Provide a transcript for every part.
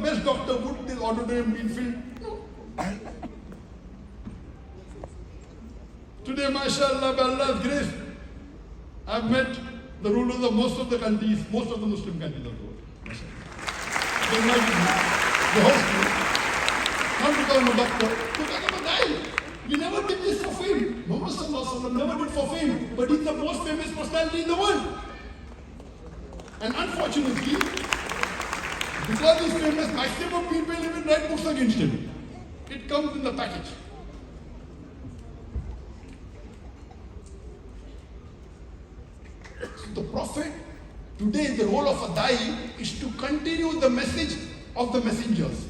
best doctor, would this auditorium be filled? No. Today, mashallah, by Allah's grace, I've met the rulers of most of the countries, most of the Muslim countries of the world. They invited me, they host me, not because I'm a doctor, because I'm a guy. We never did this for fame. Muhammad sallallahu alaihi wasallam never did for fame, but he's the most famous personality in the world. And unfortunately, because he's famous, maximum people even write books against him. It comes in the package. So the Prophet, today the role of a da'i is to continue the message of the messengers.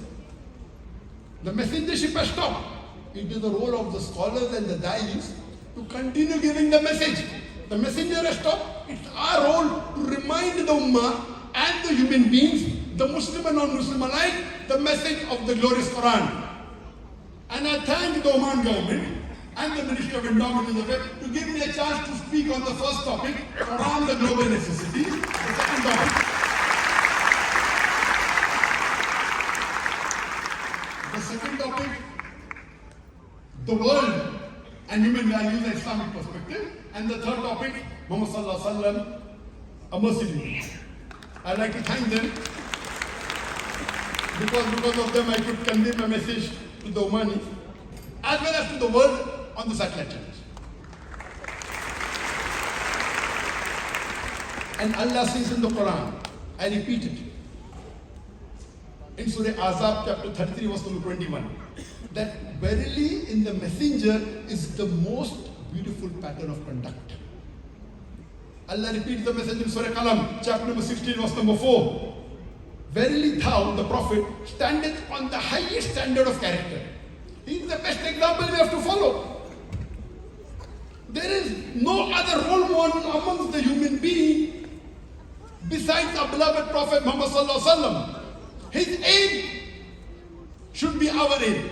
The messengership has stopped. It is the role of the scholars and the da'is to continue giving the message. The messenger has stopped. It's our role to remind the ummah and the human beings, the Muslim and non-Muslim alike, the message of the glorious Quran. And I thank the Oman government and the Ministry of Endowment and Affairs to give me a chance to speak on the first topic, Quran, the global necessities. The second topic, the world and human values and Islamic perspective. And the third topic, Muhammad sallallahu alaihi wasallam, a mercy. I'd like to thank them because of them I could convey my message to the Omanis as well as to the world on the satellite channels. And Allah says in the Quran, I repeat it, in Surah Azab chapter 33 verse number 21, that verily in the messenger is the most beautiful pattern of conduct. Allah repeats the message in Surah Qalam, chapter number 16, verse number 4. Verily thou, the Prophet, standeth on the highest standard of character. He is the best example we have to follow. There is no other role model amongst the human being besides our beloved Prophet Muhammad sallallahu alaihi wasallam. His aim should be our aim.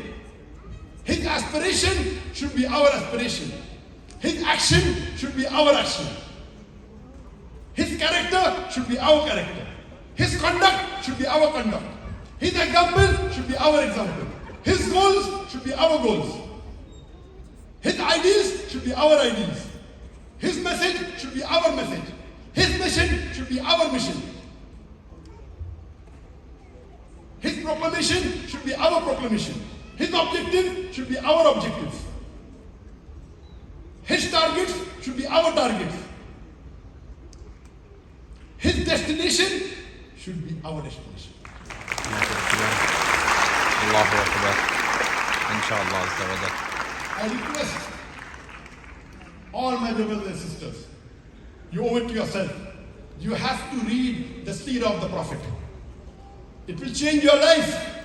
His aspiration should be our aspiration. His action should be our action. His character should be our character. His conduct should be our conduct. His example should be our example. His goals should be our goals. His ideals should be our ideals. His message should be our message. His mission should be our mission. His proclamation should be our proclamation. His objective should be our objectives. His targets should be our targets. His destination should be our destination. Allahu Akbar. Inshallah. I request all my brothers and sisters, you owe it to yourself. You have to read the seerah of the Prophet. It will change your life.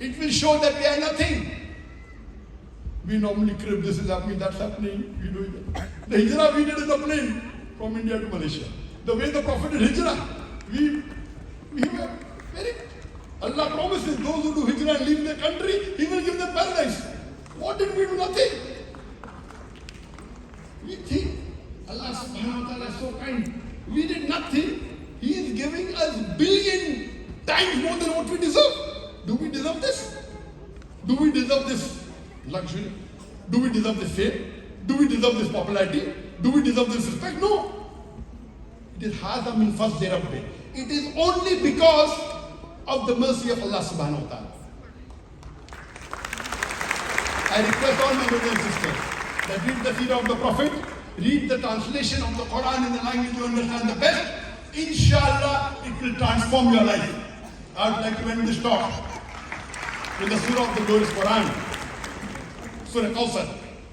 It will show that we are nothing. We normally crib, this is happening, that's happening, we do it. The hijrah we did in the plane from India to Malaysia. The way the Prophet did hijrah, we were very... Allah promises those who do hijrah and leave their country, He will give them paradise. What did we do? Nothing. We think Allah subhanahu wa ta'ala is so kind. We did nothing. He is giving us billion times more than what we deserve. Do we deserve this? Do we deserve this luxury? Do we deserve this fame? Do we deserve this popularity? Do we deserve this respect? No. It is hadha min fazli rabbi. It is only because of the mercy of Allah subhanahu wa ta'ala. I request all my brothers and sisters that read the seerah of the Prophet, read the translation of the Quran in the language you understand the best. Inshallah, it will transform your life. I would like to end this talk with the surah of the glorious Quran. Surah Kawthar,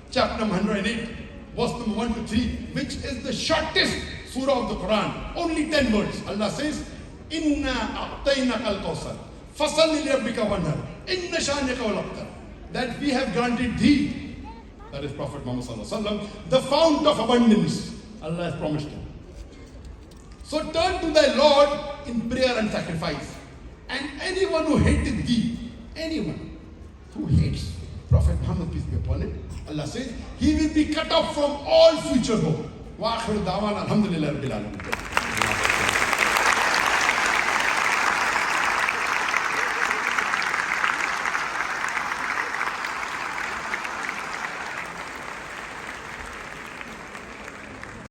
chapter number 108, verse number 1 to 3, which is the shortest surah of the Quran. Only 10 words. Allah says, Inna a'tainaka al-Kawthar, fasalli li rabbika wanhar, inna shani'aka wal abtar. That we have granted thee, that is Prophet Muhammad sallallahu alaihi wasallam, the fount of abundance. Allah has promised him. So turn to thy Lord in prayer and sacrifice. And anyone who hated thee, anyone who hates Prophet Muhammad, peace be upon him, Allah says, he will be cut off from all future hope. Wa akhiru da'wana alhamdulillahi rabbil alamin.